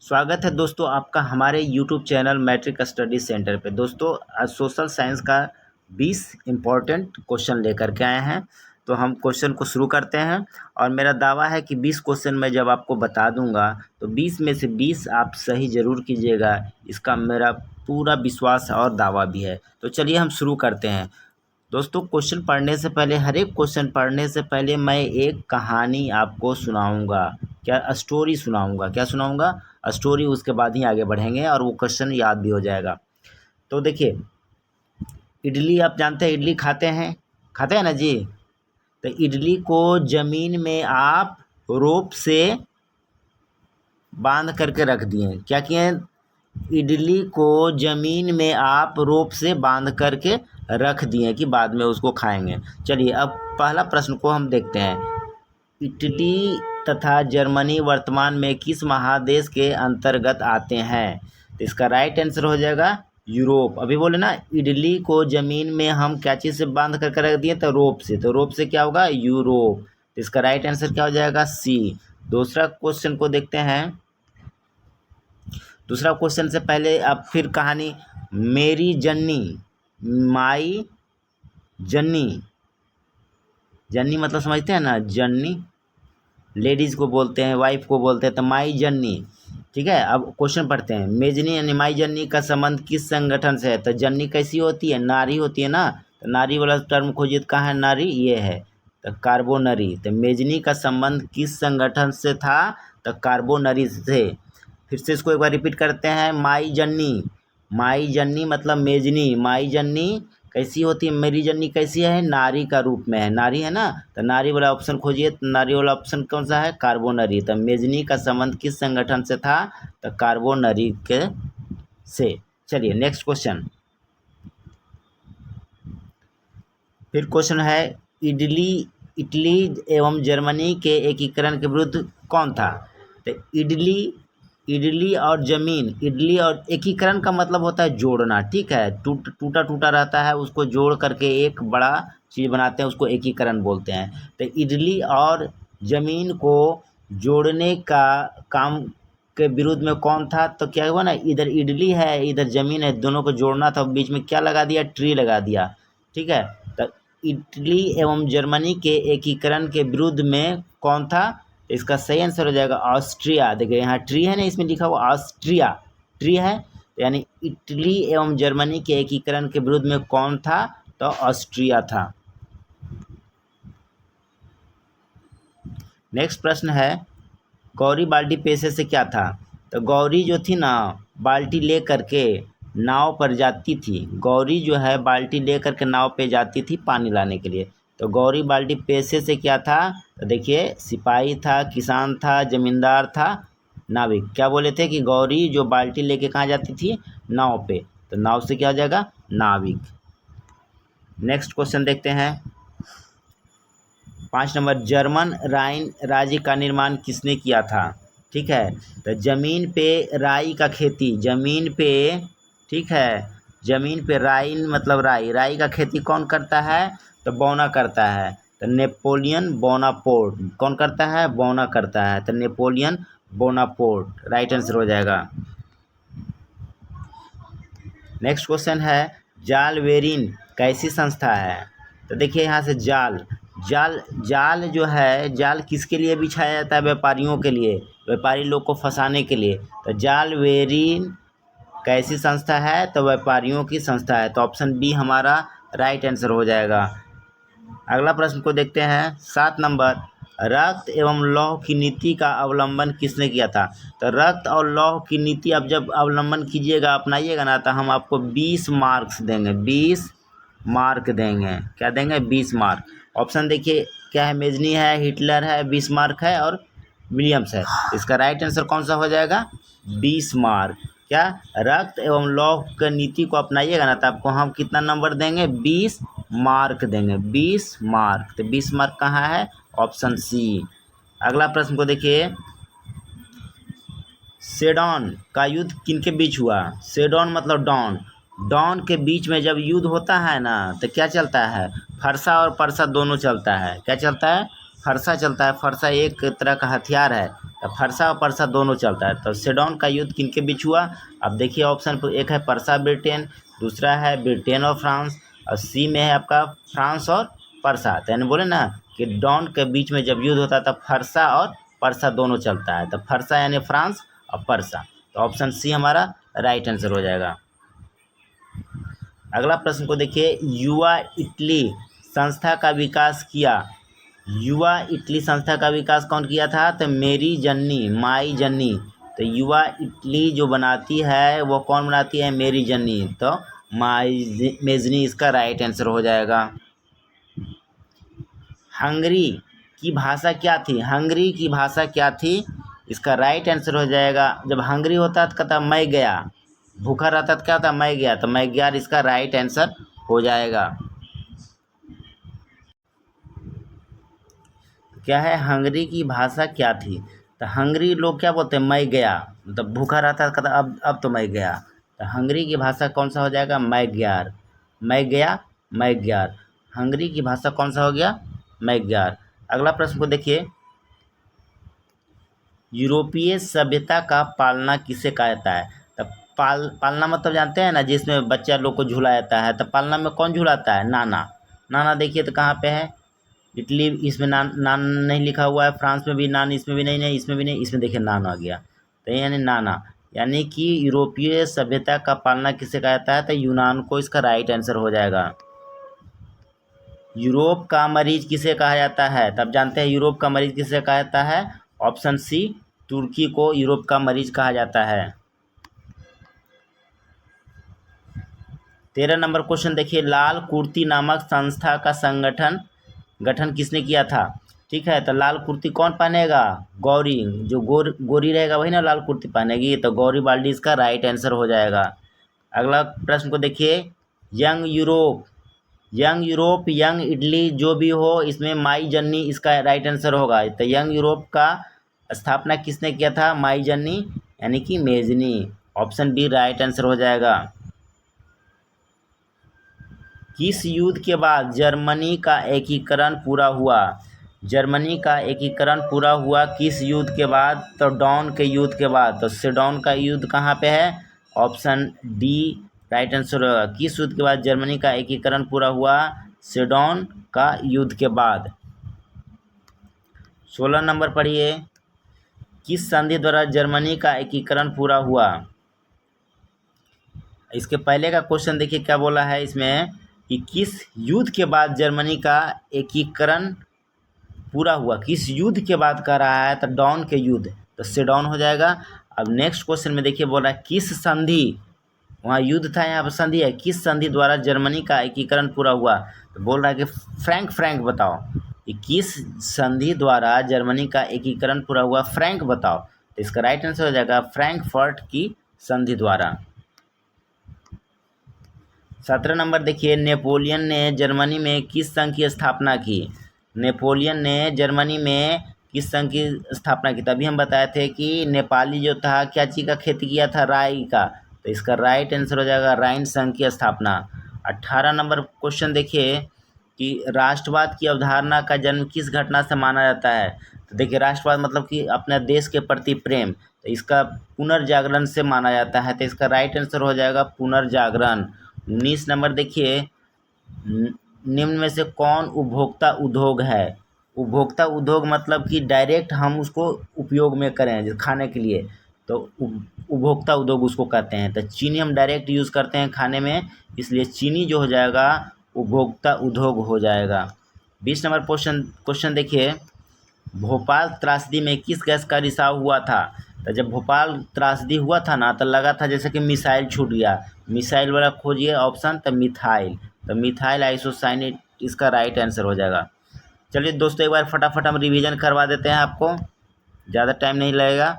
स्वागत है दोस्तों आपका हमारे YouTube channel matric study centre पे। दोस्तों आज सोशल साइंस का 20 इम्पॉर्टेंट क्वेश्चन लेकर के आए हैं। तो हम क्वेश्चन को शुरू करते हैं और मेरा दावा है कि 20 क्वेश्चन मैं जब आपको बता दूंगा तो 20 में से 20 आप सही ज़रूर कीजिएगा, इसका मेरा पूरा विश्वास और दावा भी है। तो चलिए हम शुरू करते हैं। दोस्तों क्वेश्चन पढ़ने से पहले, हर एक क्वेश्चन पढ़ने से पहले मैं एक कहानी आपको सुनाऊंगा। क्या? स्टोरी सुनाऊंगा। क्या सुनाऊंगा? स्टोरी। उसके बाद ही आगे बढ़ेंगे और वो क्वेश्चन याद भी हो जाएगा। तो देखिए, इडली आप जानते हैं, इडली खाते हैं ना जी। तो इडली को ज़मीन में आप रोप से बांध करके रख दिए। क्या किए? इडली को ज़मीन में आप रोप से बांध करके रख दिए कि बाद में उसको खाएंगे। चलिए अब पहला प्रश्न को हम देखते हैं। इटली तथा जर्मनी वर्तमान में किस महादेश के अंतर्गत आते हैं? तो इसका राइट आंसर हो जाएगा यूरोप। अभी बोले ना, इडली को ज़मीन में हम क्या चीज़ से बांध करके रख दिए? तो रोप से। तो रोप से क्या होगा? यूरोप। तो इसका राइट आंसर क्या हो जाएगा? सी। दूसरा क्वेश्चन को देखते हैं। दूसरा क्वेश्चन से पहले अब फिर कहानी। मेरी जन्नी, माई जन्नी, जन्नी मतलब समझते हैं ना, जन्नी लेडीज़ को बोलते हैं, वाइफ को बोलते हैं, तो माई जन्नी। ठीक है, अब क्वेश्चन पढ़ते हैं। मेजनी यानी माई जन्नी का संबंध किस संगठन से है? तो जन्नी कैसी होती है? नारी होती है ना। तो नारी वाला टर्म खोजिए, तो कहाँ है नारी? ये है, तो कार्बोनरी। तो मेजनी का संबंध किस संगठन से था? तो कार्बोनरी से। फिर से इसको एक बार रिपीट करते हैं। माई जन्नी, माई जन्नी मतलब मेजनी। माई जन्नी कैसी होती है? मेरी जन्नी कैसी है? नारी का रूप में है, नारी है ना। तो नारी वाला ऑप्शन खोजिए। तो नारी वाला ऑप्शन कौन सा है? कार्बोनरी। तो मेजनी का संबंध किस संगठन से था? तो कार्बोनरी के से। चलिए नेक्स्ट क्वेश्चन। फिर क्वेश्चन है, इटली एवं जर्मनी के एकीकरण के विरुद्ध कौन था? तो इडली और जमीन, इडली और एकीकरण का मतलब होता है जोड़ना। ठीक है, टूटा टूटा रहता है, उसको जोड़ करके एक बड़ा चीज़ बनाते हैं, उसको एकीकरण बोलते हैं। तो इडली और जमीन को जोड़ने का काम के विरुद्ध में कौन था? तो क्या हुआ ना, इधर इडली है, इधर जमीन है, दोनों को जोड़ना था, बीच में क्या लगा दिया? ट्री लगा दिया। ठीक है, तो इटली एवं जर्मनी के एकीकरण के विरुद्ध में कौन था? इसका सही आंसर हो जाएगा ऑस्ट्रिया। देखिए यहाँ ट्री है ना, इसमें लिखा हुआ ऑस्ट्रिया, ट्री है, यानी इटली एवं जर्मनी के एकीकरण के विरुद्ध में कौन था? तो ऑस्ट्रिया था। नेक्स्ट प्रश्न है, गौरी बाल्टी पेशे से क्या था? तो गौरी जो थी ना, बाल्टी ले करके नाव पर जाती थी। गौरी जो है बाल्टी ले करके नाव पे जाती थी पानी लाने के लिए। तो गौरी बाल्टी पेशे से क्या था? तो देखिए, सिपाही था, किसान था, जमींदार था, नाविक। क्या बोले थे कि गौरी जो बाल्टी लेके कहाँ जाती थी? नाव पे। तो नाव से क्या हो जाएगा? नाविक। नेक्स्ट क्वेश्चन देखते हैं। 5 नंबर, जर्मन राइन राज्य का निर्माण किसने किया था? ठीक है, तो ज़मीन पे राई का खेती, ज़मीन पे, ठीक है, ज़मीन पे राइन मतलब राई का खेती कौन करता है? तो बौना करता है। तो नेपोलियन बोनापोर्ट। कौन करता है? बौना करता है। तो नेपोलियन बोनापोर्ट राइट आंसर हो जाएगा। नेक्स्ट क्वेश्चन है, जालवेरिन कैसी संस्था है? तो देखिए यहाँ से जाल जो है, जाल किसके लिए बिछाया जाता है? व्यापारियों के लिए, व्यापारी लोग को फंसाने के लिए। तो जालवेरिन कैसी संस्था है? तो व्यापारियों की संस्था है। तो ऑप्शन बी हमारा राइट आंसर हो जाएगा। अगला प्रश्न को देखते हैं। 7 नंबर, रक्त एवं लौह की नीति का अवलंबन किसने किया था? तो रक्त और लौह की नीति अब जब अवलंबन कीजिएगा, अपनाइएगा ना, तो हम आपको 20 मार्क्स देंगे, 20 मार्क देंगे। क्या देंगे? 20 मार्क। ऑप्शन देखिए क्या है? मेजनी है, हिटलर है, बिस्मार्क है और विलियम्स है। इसका राइट आंसर कौन सा हो जाएगा? 20 मार्क। क्या? रक्त एवं लौह की नीति को अपनाइएगा ना, तो आपको हम कितना नंबर देंगे? 20 मार्क देंगे, 20 मार्क। तो 20 मार्क कहाँ है? Option C. अगला प्रश्न को देखिए। सेडॉन का युद्ध किनके बीच हुआ? सेडॉन मतलब डॉन के बीच में जब युद्ध होता है ना, तो क्या चलता है? फरसा और परसा दोनों चलता है। क्या चलता है? फरसा चलता है। फरसा एक तरह का हथियार है। तो फरसा और परसा दोनों चलता है। तो सेडोन का युद्ध किनके बीच हुआ? अब देखिए ऑप्शन पर एक है परसा ब्रिटेन, दूसरा है ब्रिटेन और फ्रांस, और सी में है आपका फ्रांस और परसा। तो यानी बोले ना कि डॉन के बीच में जब युद्ध होता है तब फरसा और परसा दोनों चलता है। तो फरसा यानी फ्रांस और परसा। तो ऑप्शन सी हमारा राइट आंसर हो जाएगा। अगला प्रश्न को देखिए, युवा इटली संस्था का विकास किया। युवा इटली संस्था का विकास कौन किया था? तो मेरी जन्नी, माई जन्नी। तो युवा इटली जो बनाती है वो कौन बनाती है? मेरी जन्नी। तो माई मेजनी इसका राइट आंसर हो जाएगा। हंगरी की भाषा क्या थी? हंगरी की भाषा क्या थी? इसका राइट आंसर हो जाएगा, जब हंगरी होता है तो कहता मैं गया, भूखा रहता तो क्या होता? मैं गया। तो मैं गया इसका राइट आंसर हो जाएगा। क्या है? हंगरी की भाषा क्या थी? तो हंगरी लोग क्या बोलते हैं? मैं गया। मतलब भूखा रहता कहता अब तो मैं गया। तो हंगरी की भाषा कौन सा हो जाएगा? मैं ग्यार। मैं गया, मैं ग्यार। हंगरी की भाषा कौन सा हो गया? मैं ग्यार। अगला प्रश्न को देखिए, यूरोपीय सभ्यता का पालना किसे कहा जाता है? तो पालना मतलब जानते हैं ना, जिसमें बच्चा लोग को झुलाया जाता है। तो पालना में कौन झुलाता है? नाना। नाना देखिए तो कहाँ पे है? इटली, इसमें नान नहीं लिखा हुआ है, फ्रांस में भी नान, इसमें भी नहीं, इसमें भी नहीं, इसमें देखिए नान आ गया। तो यानी नाना, यानी कि यूरोपीय सभ्यता का पालना किसे कहा जाता है? तो यूनान को इसका राइट आंसर हो जाएगा। यूरोप का मरीज किसे कहा जाता है? तब जानते हैं यूरोप का मरीज किसे कहा जाता है? ऑप्शन सी, तुर्की को यूरोप का मरीज कहा जाता है। 13 नंबर क्वेश्चन देखिए, लाल कुर्ती नामक संस्था का गठन किसने किया था? ठीक है, तो लाल कुर्ती कौन पहनेगा? गौरी। जो गोरी रहेगा वही ना लाल कुर्ती पहनेगी। तो गौरी बाल्डी इसका राइट आंसर हो जाएगा। अगला प्रश्न को देखिए, यंग यूरोप, यंग इटली जो भी हो, इसमें माई जन्नी इसका राइट आंसर होगा। तो यंग यूरोप का स्थापना किसने किया था? माई जन्नी, यानी कि मेजनी। ऑप्शन बी राइट आंसर हो जाएगा। किस युद्ध के बाद जर्मनी का एकीकरण पूरा हुआ? जर्मनी का एकीकरण पूरा हुआ किस युद्ध के बाद? तो डॉन के युद्ध के बाद। तो सेडोन का युद्ध कहाँ पे है? ऑप्शन डी राइट आंसर होगा। किस युद्ध के बाद जर्मनी का एकीकरण पूरा हुआ? सेडोन का युद्ध के बाद। 16 नंबर पढ़िए, किस संधि द्वारा जर्मनी का एकीकरण पूरा हुआ? इसके पहले का क्वेश्चन देखिए क्या बोला है इसमें, कि किस युद्ध के बाद जर्मनी का एकीकरण पूरा हुआ। किस युद्ध के बाद कह रहा है? तो डॉन के युद्ध। तो सेडोन हो जाएगा। अब नेक्स्ट क्वेश्चन में देखिए बोल रहा है किस संधि, वहाँ युद्ध था, यहाँ पर संधि है, किस संधि द्वारा जर्मनी का एकीकरण पूरा हुआ? तो बोल रहा है कि फ्रैंक बताओ कि किस संधि द्वारा जर्मनी का एकीकरण पूरा हुआ, फ्रैंक बताओ। तो इसका राइट आंसर हो जाएगा फ्रैंकफर्ट की संधि द्वारा। 17 नंबर देखिए, नेपोलियन ने जर्मनी में किस संघ की स्थापना की? नेपोलियन ने जर्मनी में किस संघ की स्थापना की? तभी हम बताए थे कि नेपाली जो था क्या चीज़ का खेती किया था? राई का। तो इसका राइट आंसर हो जाएगा राइन संघ की स्थापना। 18 नंबर क्वेश्चन देखिए कि राष्ट्रवाद की अवधारणा का जन्म किस घटना से माना जाता है? तो देखिए राष्ट्रवाद मतलब कि अपने देश के प्रति प्रेम, तो इसका पुनर्जागरण से माना जाता है। तो इसका राइट आंसर हो जाएगा पुनर्जागरण। 19 नंबर देखिए, निम्न में से कौन उपभोक्ता उद्योग है? उपभोक्ता उद्योग मतलब कि डायरेक्ट हम उसको उपयोग में करें जैसे खाने के लिए, तो उपभोक्ता उद्योग उसको कहते हैं। तो चीनी हम डायरेक्ट यूज़ करते हैं खाने में, इसलिए चीनी जो हो जाएगा उपभोक्ता उद्योग हो जाएगा। 20 नंबर क्वेश्चन देखिए, भोपाल त्रासदी में किस गैस का रिसाव हुआ था? तो जब भोपाल त्रासदी हुआ था ना, तो लगा था जैसे कि मिसाइल छूट गया। मिसाइल वाला खोजिए ऑप्शन, तो मिथाइल। तो मिथाइल आइसोसाइनेट इसका राइट आंसर हो जाएगा। चलिए दोस्तों एक बार फटाफट हम रिवीजन करवा देते हैं आपको, ज़्यादा टाइम नहीं लगेगा।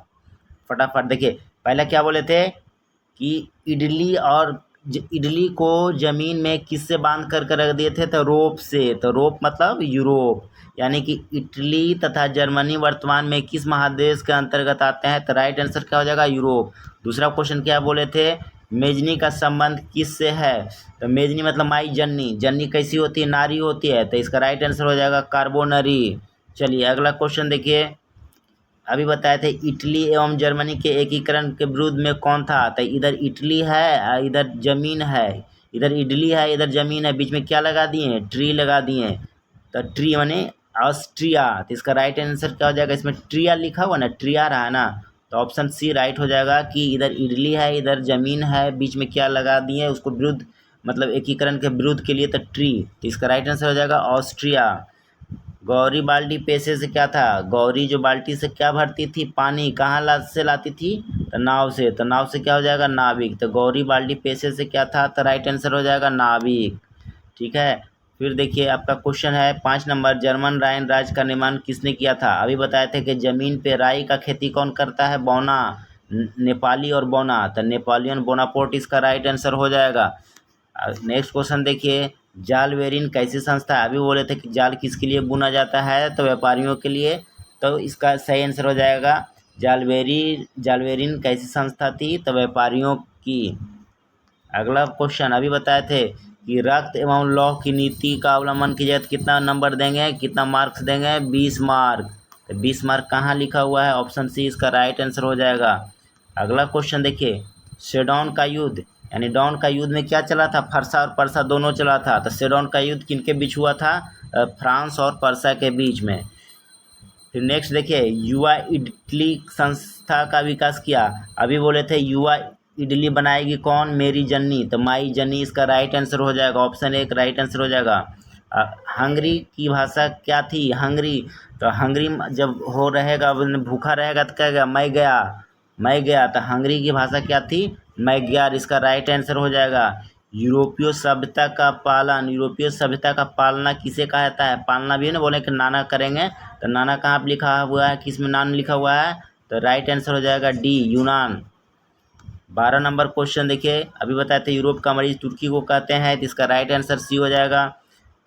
फटाफट देखिए, पहले क्या बोले थे कि इडली को ज़मीन में किससे बांध कर रख दिए थे? तो रोप से। तो रोप मतलब यूरोप, यानी कि इटली तथा जर्मनी वर्तमान में किस महादेश के अंतर्गत आते हैं? तो राइट आंसर क्या हो जाएगा? यूरोप। दूसरा क्वेश्चन क्या बोले थे? मेजनी का संबंध किससे है? तो मेजनी मतलब माई जन्नी। जन्नी कैसी होती है? नारी होती है। तो इसका राइट आंसर हो जाएगा कार्बोनरी। चलिए अगला क्वेश्चन देखिए, अभी बताए थे इटली एवं जर्मनी के एकीकरण के विरुद्ध में कौन था, तो इधर इटली है, इधर जमीन है, इधर इडली है, इधर जमीन है, बीच में क्या लगा दिए, ट्री लगा दिए। तो ट्री माने ऑस्ट्रिया, तो इसका राइट आंसर क्या हो जाएगा, इसमें ट्रिया लिखा हुआ ना, ट्रिया रहा ना, तो ऑप्शन सी राइट हो जाएगा कि इधर इडली है, इधर जमीन है, बीच में क्या लगा दिए उसको विरुद्ध, मतलब एकीकरण के विरुद्ध के लिए, तो ट्री, तो इसका राइट आंसर हो जाएगा ऑस्ट्रिया। गौरी बाल्टी पैसे से क्या था, गौरी जो बाल्टी से क्या भरती थी, पानी, कहाँ से लाती थी, तो नाव से, तो नाव से क्या हो जाएगा, नाविक, तो गौरी बाल्टी पैसे से क्या था, तो राइट आंसर हो जाएगा नाविक। ठीक है, फिर देखिए आपका क्वेश्चन है 5 नंबर, जर्मन राइन राज्य का निर्माण किसने किया था। अभी बताए थे कि जमीन पे राई का खेती कौन करता है, बौना, नेपाली और बौना, तो नेपोलियन बोनापोर्ट इसका राइट आंसर हो जाएगा। नेक्स्ट क्वेश्चन देखिए, जाल वेरिन कैसी संस्था है। अभी बोले थे कि जाल किसके लिए बुना जाता है, तो व्यापारियों के लिए, तो इसका सही आंसर हो जाएगा जालवेरिन कैसी संस्था थी, तो व्यापारियों की। अगला क्वेश्चन अभी बताए थे कि रक्त एवं लौह की नीति का अवलंबन कीजिए तो कितना नंबर देंगे, कितना मार्क्स देंगे, 20 मार्क। तो 20 मार्क कहाँ लिखा हुआ है, ऑप्शन सी इसका राइट आंसर हो जाएगा। अगला क्वेश्चन देखिए, सेडोन का युद्ध, यानी डॉन का युद्ध में क्या चला था, फरसा और परसा दोनों चला था, तो सेडोन का युद्ध किनके बीच हुआ था, फ्रांस और परसा के बीच में। फिर नेक्स्ट देखिए, युवा इडली संस्था का विकास किया। अभी बोले थे युवा इडली बनाएगी कौन, मेरी जन्नी, तो माई जन्नी इसका राइट आंसर हो जाएगा, ऑप्शन एक राइट आंसर हो जाएगा। हंगरी की भाषा क्या थी, हंगरी, तो हंगरी जब हो रहेगा, भूखा रहेगा तो क्या, मैं गया, तो हंगरी की भाषा क्या थी, मैं गया, इसका राइट आंसर हो जाएगा। यूरोपीय सभ्यता का पालन, यूरोपीय सभ्यता का पालना किसे कहा जाता है, पालना भी है ना, बोले कि नाना करेंगे, तो नाना कहाँ पर लिखा हुआ है, किस में नान लिखा हुआ है, तो राइट आंसर हो जाएगा डी, यूनान। 12 नंबर क्वेश्चन देखिए, अभी बताए थे यूरोप का मरीज तुर्की को कहते हैं, तो इसका राइट आंसर सी हो जाएगा।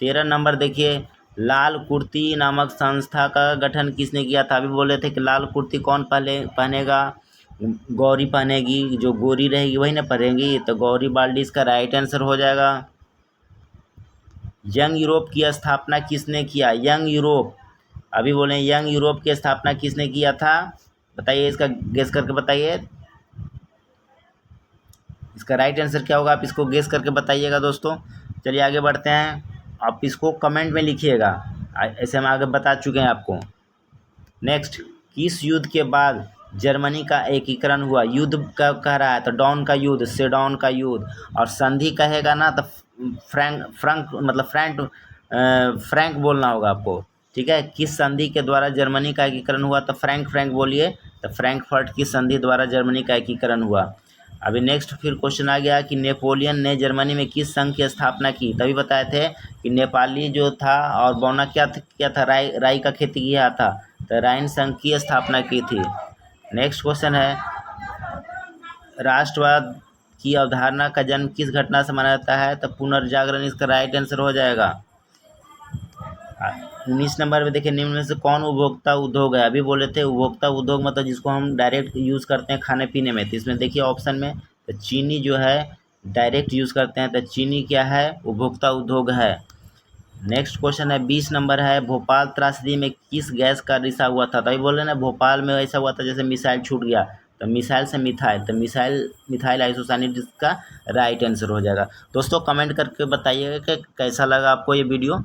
13 नंबर देखिए, लाल कुर्ती नामक संस्था का गठन किसने किया था। अभी बोले थे कि लाल कुर्ती कौन पहनेगा, गौरी पहनेगी, जो गोरी रहेगी वही ना पहनेगी, तो गौरी बाल्डी इसका राइट आंसर हो जाएगा। यंग यूरोप की स्थापना किसने किया, यंग यूरोप, अभी बोले यंग यूरोप की स्थापना किसने किया था, बताइए, इसका गेस करके बताइए, इसका राइट आंसर क्या होगा, आप इसको गेस करके बताइएगा दोस्तों। चलिए आगे बढ़ते हैं, आप इसको कमेंट में लिखिएगा, ऐसे हम आगे बता चुके हैं आपको। नेक्स्ट, किस युद्ध के बाद जर्मनी का एकीकरण हुआ, युद्ध का कह रहा है तो डॉन का युद्ध, सेडॉन का युद्ध, और संधि कहेगा ना तो फ्रैंक बोलना होगा आपको। ठीक है, किस संधि के द्वारा जर्मनी का एकीकरण हुआ, तो फ्रैंक बोलिए, तो फ्रैंकफर्ट की संधि द्वारा जर्मनी का एकीकरण हुआ। अभी नेक्स्ट फिर क्वेश्चन आ गया कि नेपोलियन ने जर्मनी में किस संघ की स्थापना की। तभी बताए थे कि नेपाली जो था और बौना क्या था, राई का खेती किया था, तो राइन संघ की स्थापना की थी। नेक्स्ट क्वेश्चन है, राष्ट्रवाद की अवधारणा का जन्म किस घटना से माना जाता है, तो पुनर्जागरण इसका राइट आंसर हो जाएगा। 19 नंबर में देखिए, निम्न में से कौन उपभोक्ता उद्योग है। अभी बोले थे उपभोक्ता उद्योग मतलब जिसको हम डायरेक्ट यूज़ करते हैं खाने पीने में, तो इसमें देखिए ऑप्शन में, तो चीनी जो है डायरेक्ट यूज़ करते हैं, तो चीनी क्या है, उपभोक्ता उद्योग है। नेक्स्ट क्वेश्चन है 20 नंबर है, भोपाल त्रासदी में किस गैस का रिसाव हुआ था। तो अभी बोल रहे ना भोपाल में ऐसा हुआ था जैसे मिसाइल छूट गया, तो मिसाइल से मिथाइल, तो मिथाइल आइसोसाइनेट इसका राइट आंसर हो जाएगा। दोस्तों कमेंट करके बताइएगा कि कैसा लगा आपको ये वीडियो।